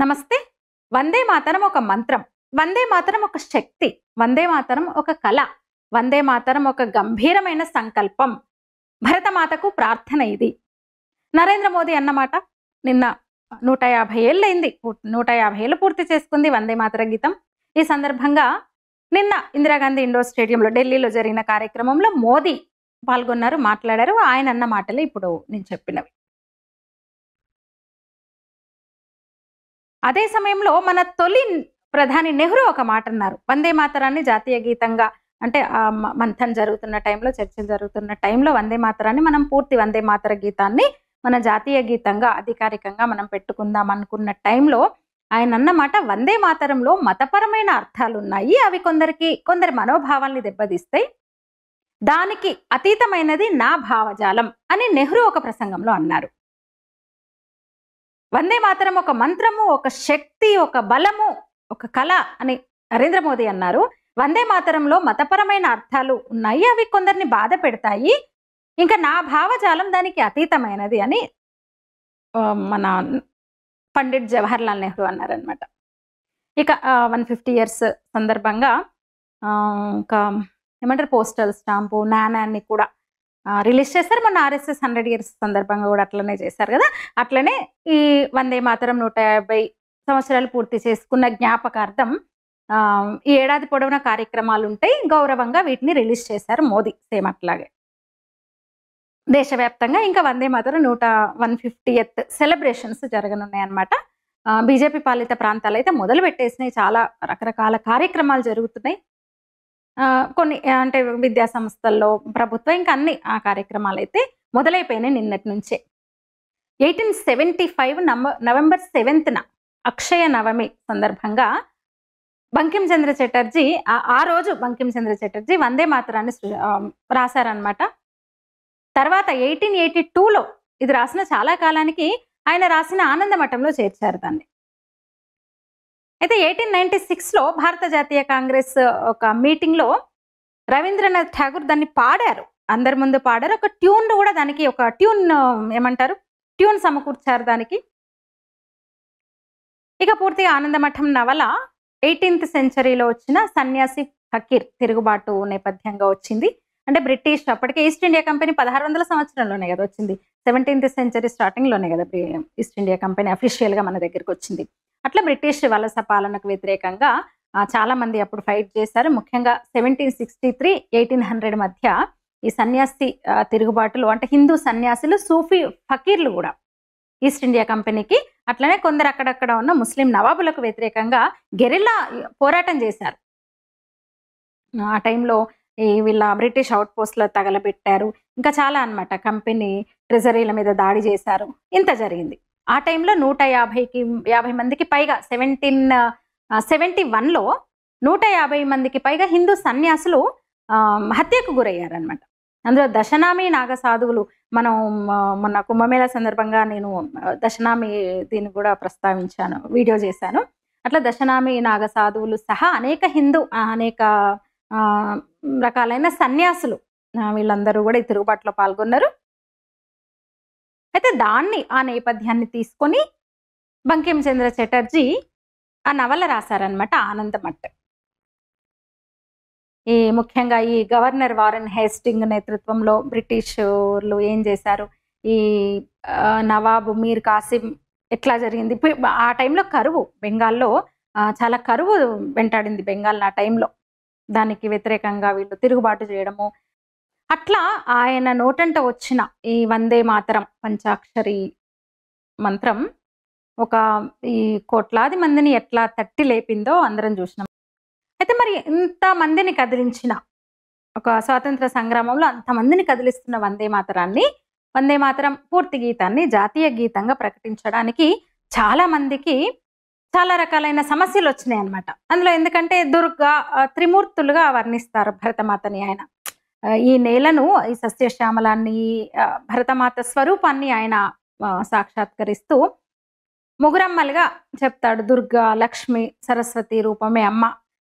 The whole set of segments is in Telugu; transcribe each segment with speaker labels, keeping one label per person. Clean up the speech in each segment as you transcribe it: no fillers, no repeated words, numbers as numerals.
Speaker 1: నమస్తే. వందే మాతరం ఒక మంత్రం. వందే మాతరం ఒక శక్తి. వందే మాతరం ఒక కళ. వందే మాతరం ఒక గంభీరమైన సంకల్పం. భరతమాతకు ప్రార్థన ఇది. నరేంద్ర మోదీ అన్నమాట. నిన్న 150 ఏళ్లయింది. 150 ఏళ్లు పూర్తి చేసుకుంది వందే మాతర గీతం. ఈ సందర్భంగా నిన్న ఇందిరాగాంధీ ఇండోర్ స్టేడియంలో ఢిల్లీలో జరిగిన కార్యక్రమంలో మోదీ పాల్గొన్నారు, మాట్లాడారు. ఆయన అన్న మాటలే ఇప్పుడు నేను చెప్పినవి. అదే సమయంలో మన తొలి ప్రధాని నెహ్రూ ఒక మాట అన్నారు. వందే మాతరాన్ని జాతీయ గీతంగా అంటే మంథన్ జరుగుతున్న టైంలో, చర్చలు జరుగుతున్న టైంలో వందే మాతరాన్ని మనం పూర్తి వందే మాతర గీతాన్ని మన జాతీయ గీతంగా అధికారికంగా మనం పెట్టుకుందాం అనుకున్న టైంలో ఆయన అన్నమాట, వందే మాతరంలో మతపరమైన అర్థాలు ఉన్నాయి. అవి కొందరి మనోభావాల్ని దెబ్బతీస్తాయి. దానికి అతీతమైనది నా భావజాలం అని నెహ్రూ ఒక ప్రసంగంలో అన్నారు. వందే మాతరం ఒక మంత్రము, ఒక శక్తి, ఒక బలము, ఒక కళ అని నరేంద్ర మోదీ అన్నారు. వందే మాతరంలో మతపరమైన అర్థాలు ఉన్నాయి. అవి కొందరిని బాధ పెడతాయి. ఇంకా నా భావజాలం దానికి అతీతమైనది అని మన పండిట్ జవహర్ లాల్ నెహ్రూ అన్నారనమాట. ఇక 150 ఇయర్స్ సందర్భంగా ఇంకా ఏమంటారు, పోస్టల్ స్టాంపు, నాణాన్ని కూడా రిలీజ్ చేశారు. మొన్న ఆర్ఎస్ఎస్ 100 ఇయర్స్ సందర్భంగా కూడా అట్లనే చేశారు కదా. అట్లనే ఈ వందే మాతరం 150 సంవత్సరాలు పూర్తి చేసుకున్న జ్ఞాపకార్థం ఈ ఏడాది పొడవునా కార్యక్రమాలు ఉంటాయి. గౌరవంగా వీటిని రిలీజ్ చేశారు మోదీ. సేమ్ అట్లాగే దేశవ్యాప్తంగా ఇంకా వందే మాతరం 150th సెలబ్రేషన్స్ జరగనున్నాయి అన్నమాట. బీజేపీ పాలిత ప్రాంతాలు అయితే మొదలు పెట్టేసినాయి. చాలా రకరకాల కార్యక్రమాలు జరుగుతున్నాయి. కొన్ని అంటే విద్యా సంస్థల్లో, ప్రభుత్వం ఇంకా అన్ని ఆ కార్యక్రమాలు అయితే మొదలైపోయినాయి నిన్నటి నుంచే. 1875 నవంబర్ 7న అక్షయ నవమి సందర్భంగా బంకిం చంద్ర చటర్జీ ఆ రోజు బంకిం చంద్ర చటర్జీ వందే మాతరాన్ని రాశారనమాట. తర్వాత 1882లో ఇది రాసిన చాలా కాలానికి ఆయన రాసిన ఆనంద మఠంలో చేర్చారు దాన్ని. అయితే 1896లో భారత జాతీయ కాంగ్రెస్ ఒక మీటింగ్లో రవీంద్రనాథ్ ఠాగూర్ దాన్ని పాడారు, అందరి ముందు పాడారు. ఒక ట్యూన్ కూడా దానికి ఒక ట్యూన్ సమకూర్చారు దానికి. ఇక పూర్తిగా ఆనందమఠం నవల 18th సెంచరీలో వచ్చిన సన్యాసి ఫకీర్ తిరుగుబాటు నేపథ్యంగా వచ్చింది. అంటే బ్రిటిష్ అప్పటికే ఈస్ట్ ఇండియా కంపెనీ 1600 సంవత్సరంలోనే కదా వచ్చింది. 17th సెంచరీ స్టార్టింగ్లోనే కదా ఈస్ట్ ఇండియా కంపెనీ అఫీషియల్గా మన దగ్గరికి వచ్చింది. అట్లా బ్రిటిష్ వలస పాలనకు వ్యతిరేకంగా చాలా మంది అప్పుడు ఫైట్ చేశారు. ముఖ్యంగా 1763, 1800 మధ్య ఈ సన్యాసి తిరుగుబాటులు అంటే హిందూ సన్యాసులు, సూఫీ ఫకీర్లు కూడా ఈస్ట్ ఇండియా కంపెనీకి, అట్లనే కొందరు అక్కడక్కడ ఉన్న ముస్లిం నవాబులకు వ్యతిరేకంగా గెరిల్లా పోరాటం చేశారు. ఆ టైంలో వీళ్ళ బ్రిటిష్ అవుట్ పోస్ట్లో తగలబెట్టారు. ఇంకా చాలా అన్నమాట. కంపెనీ ట్రెజరీల మీద దాడి చేశారు. ఇంత జరిగింది. ఆ టైంలో 150 మందికి పైగా 1771లో 150 మందికి పైగా హిందూ సన్యాసులు హత్యకు గురయ్యారనమాట. అందులో దశనామి నాగ సాధువులు, మనం మొన్న కుంభమేళా సందర్భంగా నేను దశనామి దీన్ని కూడా ప్రస్తావించాను, వీడియో చేశాను. అట్లా దశనామి నాగ సాధువులు సహా అనేక రకాలైన సన్యాసులు వీళ్ళందరూ కూడా ఈ తిరుగుబాటులో పాల్గొన్నారు. అయితే ఆ నేపథ్యాన్ని తీసుకొని బంకిం చంద్ర చటర్జీ ఆ నవల రాశారనమాట, ఆనందమఠ్. ముఖ్యంగా ఈ గవర్నర్ వారెన్ హేస్టింగ్ నేతృత్వంలో బ్రిటిషర్లు ఏం చేశారు, ఈ నవాబు మీర్ కాసిం ఎట్లా జరిగింది. ఆ టైంలో కరువు, బెంగాల్లో చాలా కరువు వెంటాడింది బెంగాల్ ఆ టైంలో. దానికి వ్యతిరేకంగా వీళ్ళు తిరుగుబాటు చేయడము, అట్లా ఆయన నోటంట వచ్చిన ఈ వందే మాతరం పంచాక్షరి మంత్రం ఈ కోట్లాది మందిని ఎట్లా తట్టి లేపిందో అందరం చూసినాం. అయితే మరి ఇంత మందిని కదిలించిన ఒక స్వాతంత్ర సంగ్రామంలో అంతమందిని కదిలిస్తున్న వందే మాతరం పూర్తి గీతాన్ని జాతీయ గీతంగా ప్రకటించడానికి చాలా మందికి చాలా రకాలైన సమస్యలు వచ్చినాయి అన్నమాట. అందులో ఎందుకంటే దుర్గా త్రిమూర్తులుగా వర్ణిస్తారు భరతమాతని ఆయన. ఈ నేలను, ఈ సస్యశ్యామలాన్ని, భరతమాత స్వరూపాన్ని ఆయన సాక్షాత్కరిస్తూ ముగురమ్మలుగా చెప్తాడు. దుర్గా, లక్ష్మి, సరస్వతి రూపమే అమ్మ.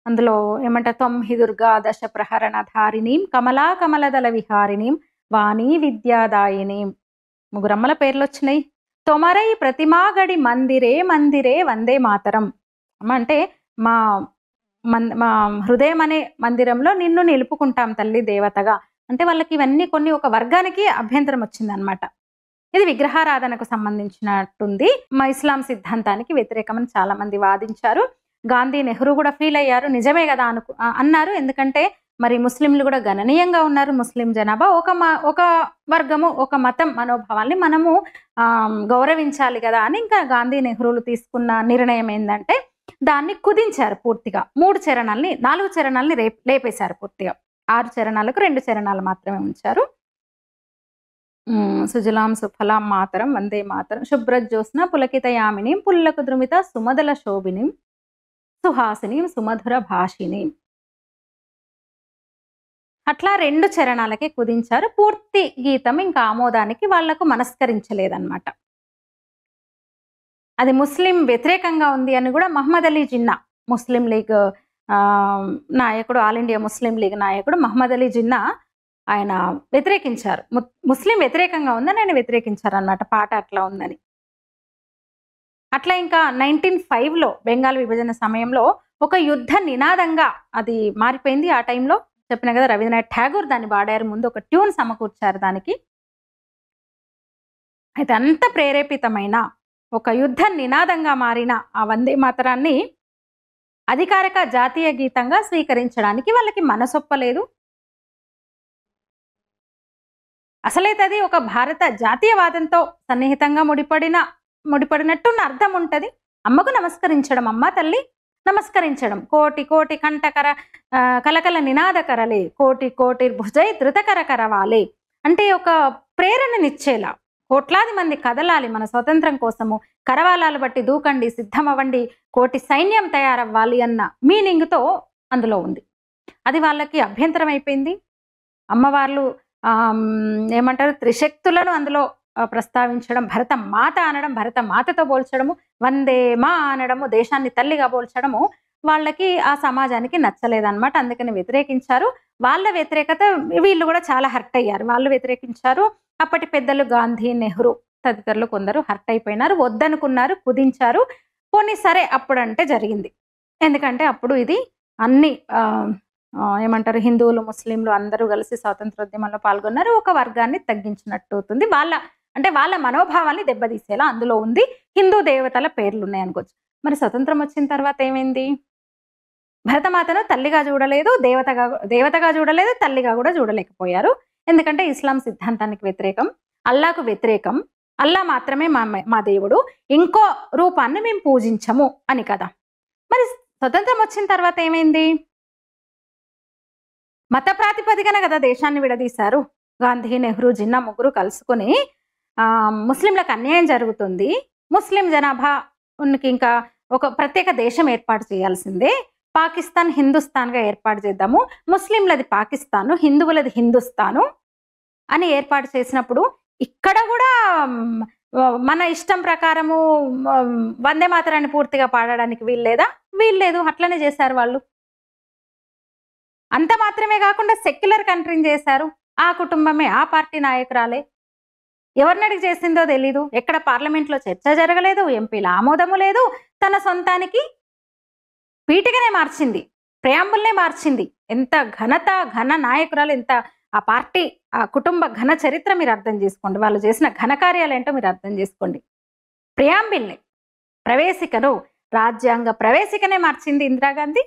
Speaker 1: అందులో ఏమంటారు, 9 దుర్గా దశ ప్రహరణ ధారిణీం కమలా కమలదల విహారిణీం వాణి విద్యాదాయినీం. ముగురమ్మల పేర్లు వచ్చినాయి. తొమరై ప్రతిమాగడి మందిరే మందిరే వందే మాతరం. అంటే మా మా హృదయం అనే మందిరంలో నిన్ను నిలుపుకుంటాం తల్లి దేవతగా. అంటే వాళ్ళకి ఇవన్నీ కొన్ని ఒక వర్గానికి అభ్యంతరం వచ్చిందనమాట. ఇది విగ్రహారాధనకు సంబంధించినట్టుంది. ఇస్లాం సిద్ధాంతానికి వ్యతిరేకమని చాలా మంది వాదించారు. గాంధీ, నెహ్రూ కూడా ఫీల్ అయ్యారు. నిజమే కదా అన్నారు. ఎందుకంటే మరి ముస్లింలు కూడా గణనీయంగా ఉన్నారు. ముస్లిం జనాభా ఒక వర్గము, ఒక మతం మనోభావాల్ని మనము గౌరవించాలి కదా అని ఇంకా గాంధీ, నెహ్రూలు తీసుకున్న నిర్ణయం ఏంటంటే దాన్ని కుదించారు పూర్తిగా. 4 చరణాలని లేపేశారు పూర్తిగా. 6 చరణాలకు 2 చరణాలు మాత్రమే ఉంచారు. సుజలాం సుఫలాం మాతరం వందే మాతరం శుభ్రజ్యోత్స్న పులకితయామినీం పుల్లకు ద్రుమిత సుమదల శోభినీం సుహాసినీం సుమధుర భాషినీం. అట్లా 2 చరణాలకే కుదించారు. పూర్తి గీతం ఇంకా ఆమోదానికి వాళ్లకు మనస్కరించలేదన్నమాట. అది ముస్లిం వ్యతిరేకంగా ఉంది అని కూడా మహమ్మద్ అలీ జిన్నా, ముస్లిం లీగ్ నాయకుడు, ఆల్ ఇండియా ముస్లిం లీగ్ నాయకుడు మహమ్మద్ అలీ జిన్నా ఆయన వ్యతిరేకించారు. ముస్లిం వ్యతిరేకంగా ఉందని ఆయన వ్యతిరేకించారు అన్నమాట. పాట అట్లా ఉందని. అట్లా ఇంకా 1905లో బెంగాల్ విభజన సమయంలో ఒక యుద్ధ నినాదంగా అది మారిపోయింది. ఆ టైంలో చెప్పిన కదా రవీంద్రనాథ్ ఠాగూర్ దాన్ని వాడారు. ముందు ఒక ట్యూన్ సమకూర్చారు దానికి. అయితే అంత ప్రేరేపితమైన ఒక యుద్ధ నినాదంగా మారిన ఆ వందే మాతరాన్ని అధికారిక జాతీయ గీతంగా స్వీకరించడానికి వాళ్ళకి మనసొప్పలేదు. అసలైతే అది ఒక భారత జాతీయవాదంతో సన్నిహితంగా ముడిపడినట్టు అర్థం ఉంటది. అమ్మకు నమస్కరించడం, అమ్మ తల్లి నమస్కరించడం. కోటి కోటి కంఠకర కలకల నినాదకరలే కోటి కోటి భుజై ధృతకర కరవాలే అంటే ఒక ప్రేరణనిచ్చేలా కోట్లాది మంది కదలాలి మన స్వతంత్రం కోసము, కరవాలాలు బట్టి దూకండి, సిద్ధమవ్వండి, కోటి సైన్యం తయారవ్వాలి అన్న మీనింగ్తో అందులో ఉంది. అది వాళ్ళకి అభ్యంతరం అయిపోయింది. అమ్మవార్లు ఏమంటారు త్రిశక్తులను అందులో ప్రస్తావించడం, భరత మాత అనడం, భరత మాతతో పోల్చడము, వందే మా అనడము, దేశాన్ని తల్లిగా పోల్చడము వాళ్ళకి ఆ సమాజానికి నచ్చలేదన్నమాట. అందుకని వ్యతిరేకించారు. వాళ్ళ వ్యతిరేకత వీళ్ళు కూడా చాలా హర్ట్ అయ్యారు. వాళ్ళు వ్యతిరేకించారు. అప్పటి పెద్దలు గాంధీ, నెహ్రూ తదితరులు కొందరు హర్ట్ అయిపోయినారు, వద్దనుకున్నారు, కుదించారు. పోనీ సరే అప్పుడంటే జరిగింది. ఎందుకంటే అప్పుడు ఇది అన్ని ఏమంటారు హిందువులు, ముస్లింలు అందరూ కలిసి స్వాతంత్రోద్యమంలో పాల్గొన్నారు. ఒక వర్గాన్ని తగ్గించినట్టు అవుతుంది. వాళ్ళ మనోభావాల్ని దెబ్బతీసేలా అందులో ఉంది. హిందూ దేవతల పేర్లు ఉన్నాయి అనుకోవచ్చు. మరి స్వతంత్రం వచ్చిన తర్వాత ఏమైంది? భరతమాతను తల్లిగా చూడలేదు, దేవతగా చూడలేదు, తల్లిగా కూడా చూడలేకపోయారు. ఎందుకంటే ఇస్లాం సిద్ధాంతానికి వ్యతిరేకం, అల్లాకు వ్యతిరేకం, అల్లా మాత్రమే మా దేవుడు, ఇంకో రూపాన్ని మేము పూజించము అని కదా. మరి స్వతంత్రం వచ్చిన తర్వాత ఏమైంది? మత ప్రాతిపదికన కదా దేశాన్ని విడదీశారు. గాంధీ, నెహ్రూ, జిన్నా ముగ్గురు కలుసుకుని ముస్లింలకు అన్యాయం జరుగుతుంది, ముస్లిం జనాభాకి ఇంకా ఒక ప్రత్యేక దేశం ఏర్పాటు చేయాల్సిందే, పాకిస్తాన్ హిందుస్థాన్గా ఏర్పాటు చేద్దాము, ముస్లింలది పాకిస్తాను, హిందువులది హిందుస్థాను అని ఏర్పాటు చేసినప్పుడు ఇక్కడ కూడా మన ఇష్టం ప్రకారము వందే మాతరాన్ని పూర్తిగా పాడడానికి వీల్లేదు. అట్లనే చేశారు వాళ్ళు. అంత మాత్రమే కాకుండా సెక్యులర్ కంట్రీని చేశారు. ఆ కుటుంబమే, ఆ పార్టీ నాయకురాలే. ఎవరిని అడిగి చేసిందో తెలీదు. ఎక్కడ పార్లమెంట్లో చర్చ జరగలేదు, ఎంపీల ఆమోదము లేదు. తన సొంతానికి పీఠికనే మార్చింది, ప్రియాంబుల్నే మార్చింది. ఎంత ఘన నాయకురాలు, ఎంత ఆ పార్టీ, ఆ కుటుంబ ఘన చరిత్ర మీరు అర్థం చేసుకోండి. వాళ్ళు చేసిన ఘనకార్యాలు ఏంటో మీరు అర్థం చేసుకోండి. ప్రియాంబిల్ని, ప్రవేశికను, రాజ్యాంగ ప్రవేశికనే మార్చింది ఇందిరాగాంధీ.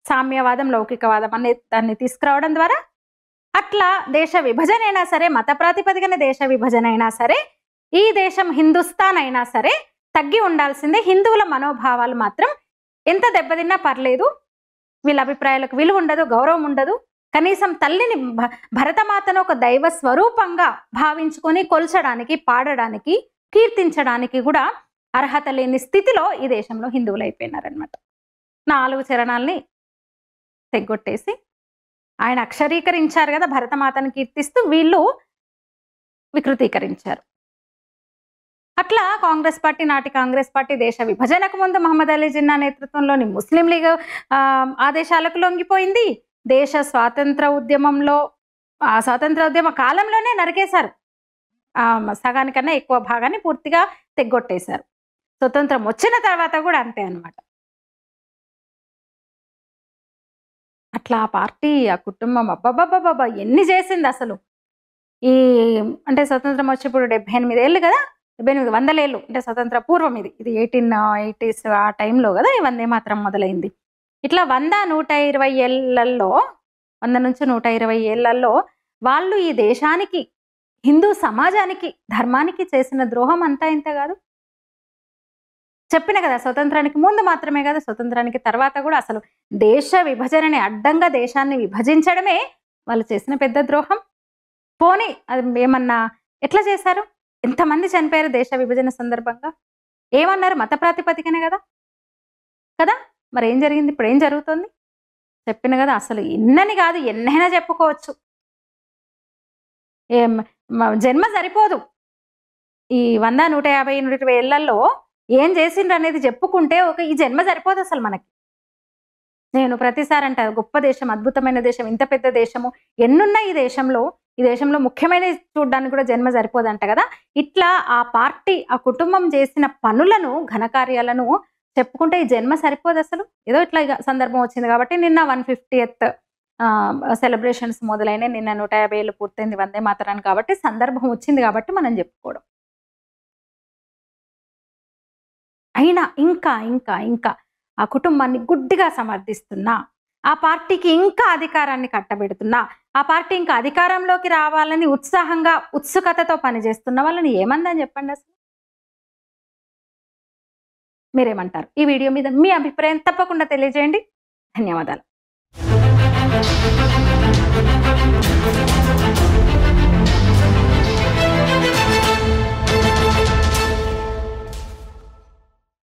Speaker 1: సామ్యవాదం, లౌకికవాదం అనే దాన్ని తీసుకురావడం ద్వారా అట్లా దేశ విభజన అయినా సరే, మత ప్రాతిపదికన దేశ విభజన అయినా సరే, ఈ దేశం హిందుస్థాన్ అయినా సరే తగ్గి ఉండాల్సిందే. హిందువుల మనోభావాలు మాత్రం ఎంత దెబ్బతిన్నా పర్లేదు, వీళ్ళ అభిప్రాయాలకు విలువ ఉండదు, గౌరవం ఉండదు. కనీసం తల్లిని, భరతమాతను ఒక దైవ స్వరూపంగా భావించుకొని కొల్చడానికి, పాడడానికి, కీర్తించడానికి కూడా అర్హత లేని స్థితిలో ఈ దేశంలో హిందువులు అయిపోయినారనమాట. 4 చరణాల్ని తెగ్గొట్టేసి ఆయన అక్షరీకరించారు కదా భరతమాతను కీర్తిస్తూ, వీళ్ళు వికృతీకరించారు. అట్లా కాంగ్రెస్ పార్టీ, నాటి కాంగ్రెస్ పార్టీ దేశ విభజనకు ముందు మహమ్మద్ అలీ జిన్నా నేతృత్వంలోని ముస్లిం లీగ్ ఆదేశాలకు లొంగిపోయింది. దేశ స్వాతంత్ర ఉద్యమ కాలంలోనే నరికేశారు. సగానికన్నా ఎక్కువ భాగాన్ని పూర్తిగా తెగ్గొట్టేశారు. స్వతంత్రం వచ్చిన తర్వాత కూడా అంతే అన్నమాట. అట్లా ఆ పార్టీ, ఆ కుటుంబం అబ్బబ్బబ్బబ్బబ్బా! ఎన్ని చేసిందసలు. ఈ అంటే స్వతంత్రం వచ్చి ఇప్పుడు 78 ఏళ్ళు గదా! 78 వందలేళ్ళు అంటే స్వతంత్ర పూర్వం ఇది. ఇది 1880స్ ఆ టైంలో గదా! ఈ వందే మాతరం మొదలైంది. ఇట్లా 100, 120 ఏళ్లలో 100-120 ఏళ్లలో వాళ్ళు ఈ దేశానికి, హిందూ సమాజానికి, ధర్మానికి చేసిన ద్రోహం అంతా ఇంత గాదు. చెప్పిన కదా! స్వతంత్రానికి ముందు మాత్రమే కాదు, స్వతంత్రానికి తర్వాత గూడా అసలు దేశ విభజనని అడ్డంగా దేశాన్ని విభజించడమే వాళ్ళు చేసిన పెద్ద ద్రోహం. పోనీ అది ఏమన్నా ఎట్లా చేశారు? ఎంతమంది చనిపోయారు దేశ విభజన సందర్భంగా? ఏమన్నారు? మత ప్రాతిపదికనే గదా! కదా! మరేం జరిగింది? ఇప్పుడేం జరుగుతోంది? చెప్పిన గదా! అసలు ఇన్నని గాదు ఎన్నైనా చెప్పుకోవచ్చు. ఏం జన్మ సరిపోదు. ఈ 100, 150, 120 ఏళ్లలో ఏం చేసిండ్రనేది చెప్పుకుంటే ఈ జన్మ సరిపోదసలు మనకి. నేను ప్రతిసారి అంటా గొప్ప దేశం, అద్భుతమైన దేశం, ఇంత పెద్ద దేశము ఎన్నున్నాయి ఈ దేశంలో ముఖ్యమైనవి చూడ్డానికి కూడా జన్మ సరిపోదంట గదా! ఇట్లా ఆ పార్టీ, ఆ కుటుంబం చేసిన పనులను, ఘనకార్యాలను చెప్పుకుంటే ఈ జన్మ సరిపోదసలు. ఏదో ఇట్లా ఇగ సందర్భం వచ్చింది కాబట్టి నిన్న 150th సెలబ్రేషన్స్ మొదలైనయి. నిన్న 150 ఏళ్ళు పూర్తయింది వందే మాతరానికి కాబట్టి సందర్భం వచ్చింది కాబట్టి మనం చెప్పుకోవడం. అయినా ఇంకా ఆ కుటుంబాన్ని గుడ్డిగా సమర్థిస్తున్నా, ఆ పార్టీకి ఇంకా అధికారాన్ని కట్టబెడుతున్నా, ఆ పార్టీ ఇంకా అధికారంలోకి రావాలని ఉత్సాహంగా, ఉత్సుకతతో పనిచేస్తున్న వాళ్ళని ఏమందని చెప్పండసలు? మీరేమంటారు? ఈ వీడియో మీద మీ అభిప్రాయం తప్పకుండా తెలియజేయండి. ధన్యవాదాలు.